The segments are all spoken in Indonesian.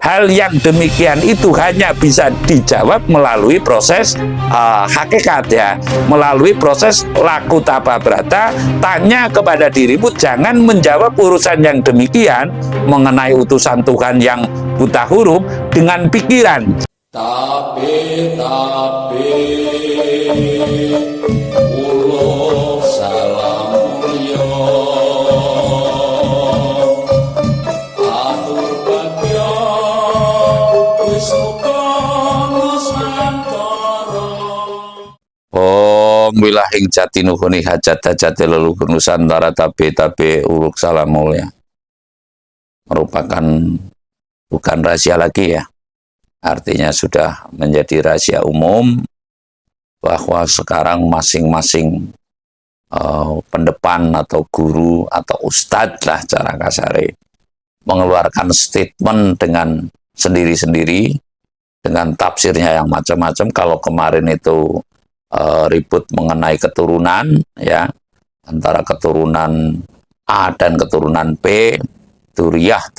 hal yang demikian itu hanya bisa dijawab melalui proses hakikat ya, melalui proses laku tapa brata. Tanya kepada dirimu, jangan menjawab urusan yang demikian mengenai utusan Tuhan yang buta huruf dengan pikiran. Tapi ulo salam mulya atur bagya wis muga nusantara. Om wilahing jati nuhuni hajat-hajati leluhur Nusantara tabe uluk salam mulia. Merupakan bukan rahasia lagi ya. Artinya sudah menjadi rahasia umum bahwa sekarang masing-masing pendepan atau guru atau ustadz lah cara kasare mengeluarkan statement dengan sendiri-sendiri dengan tafsirnya yang macam-macam. Kalau kemarin itu ribut mengenai keturunan ya, antara keturunan A dan keturunan B, duriyah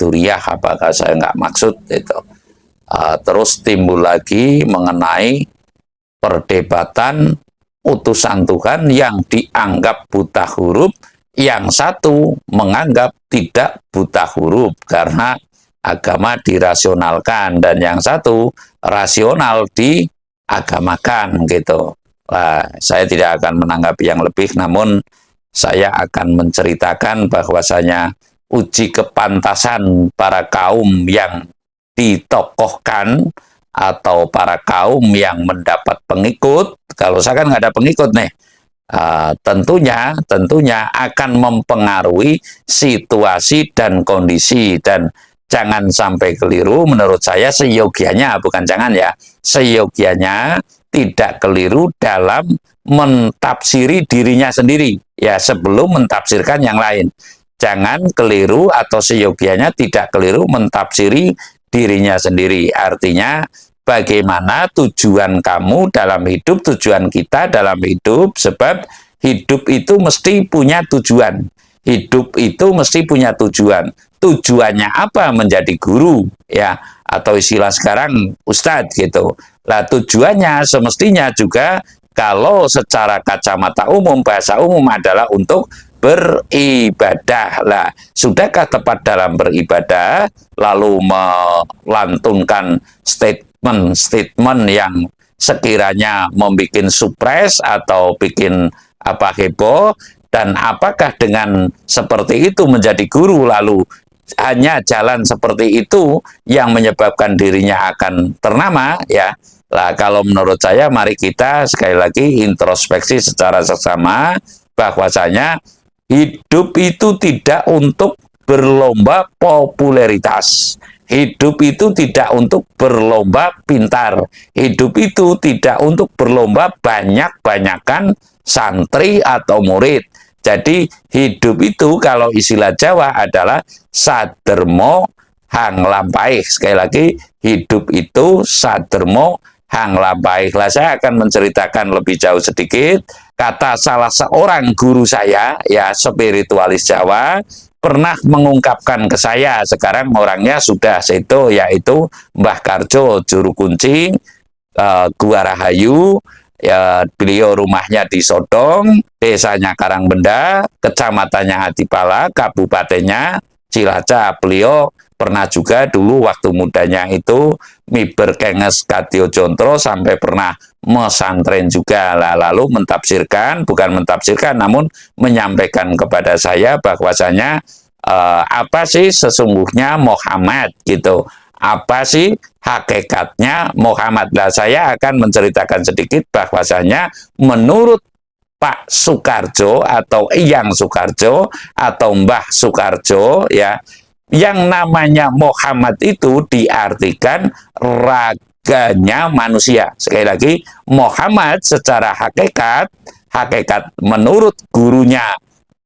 apakah saya nggak maksud itu. Terus timbul lagi mengenai perdebatan utusan Tuhan yang dianggap buta huruf, yang satu menganggap tidak buta huruf karena agama dirasionalkan, dan yang satu rasional diagamakan gitu. Saya tidak akan menanggapi yang lebih, namun saya akan menceritakan bahwasanya uji kepantasan para kaum yang ditokohkan atau para kaum yang mendapat pengikut. Kalau saya kan nggak ada pengikut nih, tentunya akan mempengaruhi situasi dan kondisi, dan jangan sampai keliru. Menurut saya seyogianya, bukan jangan ya, seyogianya tidak keliru dalam mentafsiri dirinya sendiri ya sebelum mentafsirkan yang lain. Jangan keliru atau seyogianya tidak keliru mentafsiri dirinya sendiri. Artinya bagaimana tujuan kamu dalam hidup, tujuan kita dalam hidup, sebab hidup itu mesti punya tujuan. Hidup itu mesti punya tujuan. Tujuannya apa? Menjadi guru ya, atau istilah sekarang ustadz gitu. Lah tujuannya semestinya juga kalau secara kacamata umum, bahasa umum adalah untuk beribadah. Lah, sudahkah tepat dalam beribadah lalu melantunkan statement yang sekiranya membuat supres atau bikin apa heboh, dan apakah dengan seperti itu menjadi guru lalu hanya jalan seperti itu yang menyebabkan dirinya akan ternama ya. Lah kalau menurut saya mari kita sekali lagi introspeksi secara seksama bahwasanya hidup itu tidak untuk berlomba popularitas. Hidup itu tidak untuk berlomba pintar. Hidup itu tidak untuk berlomba banyak-banyakan santri atau murid. Jadi hidup itu kalau istilah Jawa adalah sadermo hang lampaih. Sekali lagi, hidup itu sadermo hang lampaih. Lah saya akan menceritakan lebih jauh sedikit. Kata salah seorang guru saya, ya spiritualis Jawa, pernah mengungkapkan ke saya, sekarang orangnya sudah seto, yaitu Mbah Karjo, juru kunci Gua Rahayu. Ya, beliau rumahnya di Sodong, desanya Karangbenda, kecamatannya Adipala, kabupatennya Cilacap. Beliau pernah juga dulu waktu mudanya itu miber kenges Kadyo Jontro, sampai pernah mesantren juga. Lalu mentafsirkan, bukan mentafsirkan, namun menyampaikan kepada saya bahwasanya apa sih sesungguhnya Muhammad gitu. Apa sih hakikatnya Muhammad? Nah, saya akan menceritakan sedikit bahwasanya menurut Pak Soekarjo atau Eyang Soekarjo atau Mbah Soekarjo ya, yang namanya Muhammad itu diartikan raganya manusia. Sekali lagi, Muhammad secara hakikat menurut gurunya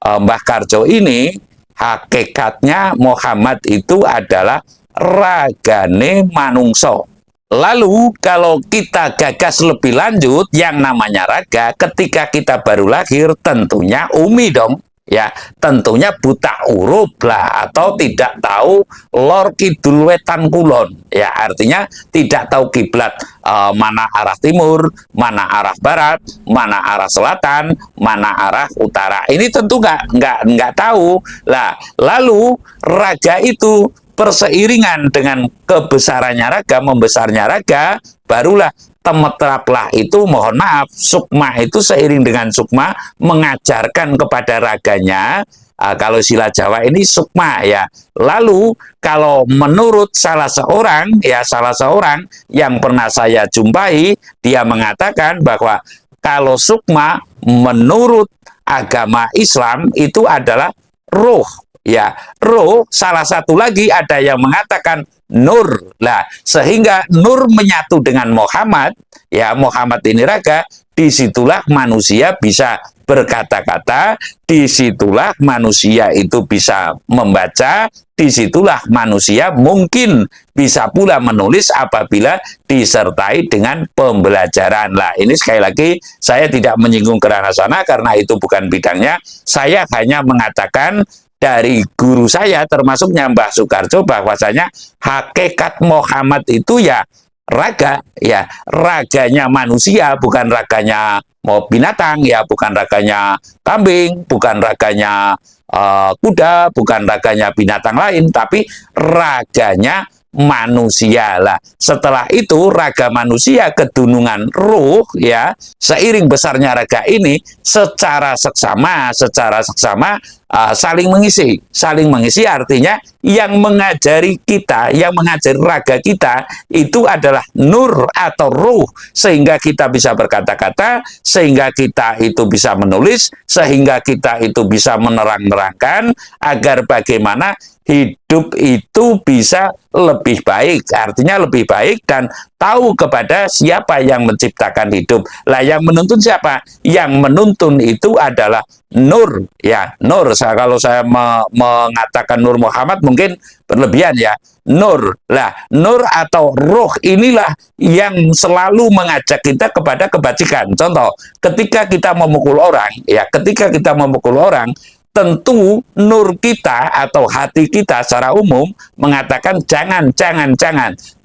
Mbah Karjo ini, hakikatnya Muhammad itu adalah ragane manungso. Lalu kalau kita gagas lebih lanjut, yang namanya raga ketika kita baru lahir tentunya umi dong ya tentunya buta huruf lah, atau tidak tahu lor kidul wetan kulon, ya artinya tidak tahu kiblat, mana arah timur, mana arah barat, mana arah selatan, mana arah utara. Ini tentu nggak tahu lah. Lalu raga itu perseiringan dengan kebesarannya raga, membesarnya raga, barulah temetraplah itu, mohon maaf, sukma itu seiring dengan sukma mengajarkan kepada raganya. Kalau sila Jawa ini sukma, ya. Lalu kalau menurut salah seorang yang pernah saya jumpai, dia mengatakan bahwa kalau sukma menurut agama Islam itu adalah ruh, ya. Ruh, salah satu lagi ada yang mengatakan nur. Lah, sehingga nur menyatu dengan Muhammad, ya, Muhammad ini raga, disitulah manusia bisa berkata-kata, disitulah manusia itu bisa membaca, disitulah manusia mungkin bisa pula menulis apabila disertai dengan pembelajaran. Lah, ini sekali lagi saya tidak menyinggung ke arah sana karena itu bukan bidangnya. Saya hanya mengatakan dari guru saya, termasuknya Mbah Soekarjo, bahwasanya hakikat Muhammad itu ya raga, ya raganya manusia, bukan raganya mau binatang, ya bukan raganya kambing, bukan raganya kuda, bukan raganya binatang lain, tapi raganya manusia. Lah, setelah itu raga manusia kedunungan ruh, ya, seiring besarnya raga ini secara seksama saling mengisi artinya yang mengajari kita, yang mengajari raga kita itu adalah nur atau ruh, sehingga kita bisa berkata-kata, sehingga kita itu bisa menulis, sehingga kita itu bisa menerang-nerangkan agar bagaimana hidup itu bisa lebih baik, artinya lebih baik, dan tahu kepada siapa yang menciptakan hidup. Lah, yang menuntun siapa? Yang menuntun itu adalah nur, ya, nur. Kalau saya mengatakan Nur Muhammad mungkin berlebihan, ya. Nur. Lah, nur atau ruh inilah yang selalu mengajak kita kepada kebajikan. Contoh, ketika kita memukul orang, ya, tentu nur kita atau hati kita secara umum mengatakan jangan.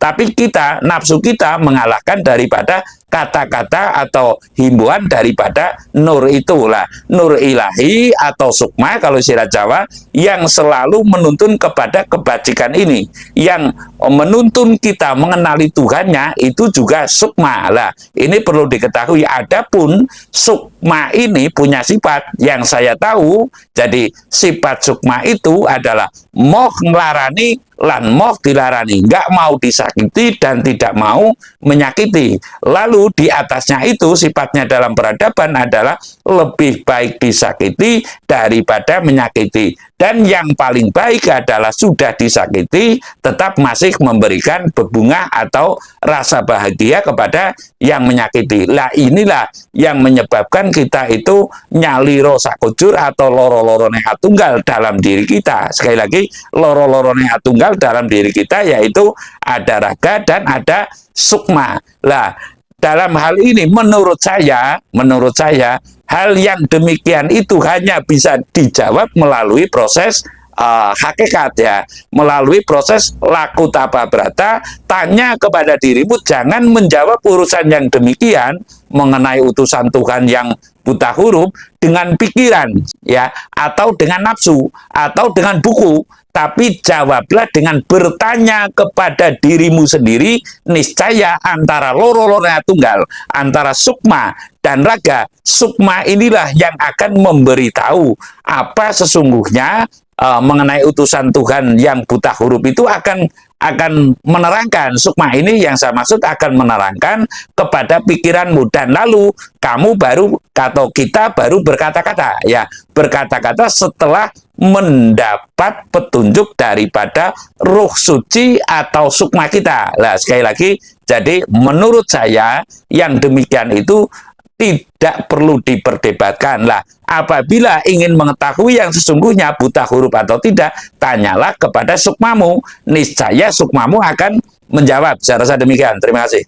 Tapi kita, nafsu kita mengalahkan daripada kata-kata atau himbauan daripada nur itulah. Nur ilahi atau sukma kalau istilah Jawa yang selalu menuntun kepada kebajikan ini. Yang menuntun kita mengenali Tuhannya itu juga sukma. Lah, ini perlu diketahui. Adapun sukma ini punya sifat yang saya tahu. Jadi sifat sukma itu adalah moh ngelarani lan moh dilarani, nggak mau disakiti dan tidak mau menyakiti. Lalu di atasnya itu sifatnya dalam peradaban adalah lebih baik disakiti daripada menyakiti. Dan yang paling baik adalah sudah disakiti tetap masih memberikan bebungah atau rasa bahagia kepada yang menyakiti. Lah, inilah yang menyebabkan kita itu nyaliro sakujur atau loro-lorone atunggal dalam diri kita. Sekali lagi, loro-lorone atunggal dalam diri kita yaitu ada raga dan ada sukma. Lah, dalam hal ini menurut saya hal yang demikian itu hanya bisa dijawab melalui proses hakikat, ya, melalui proses laku tapa brata. Tanya kepada dirimu, jangan menjawab urusan yang demikian mengenai utusan Tuhan yang buta huruf dengan pikiran, ya, atau dengan nafsu, atau dengan buku, tapi jawablah dengan bertanya kepada dirimu sendiri. Niscaya antara loro-lorone tunggal, antara sukma dan raga, sukma inilah yang akan memberitahu apa sesungguhnya mengenai utusan Tuhan yang buta huruf itu akan menerangkan. Sukma ini yang saya maksud akan menerangkan kepada pikiranmu, dan lalu kamu baru atau kita baru berkata-kata, ya, berkata-kata setelah mendapat petunjuk daripada ruh suci atau sukma kita. Lah, sekali lagi, jadi menurut saya yang demikian itu tidak perlu diperdebatkan. Lah, apabila ingin mengetahui yang sesungguhnya buta huruf atau tidak, tanyalah kepada sukmamu. Niscaya sukmamu akan menjawab. Saya rasa demikian. Terima kasih.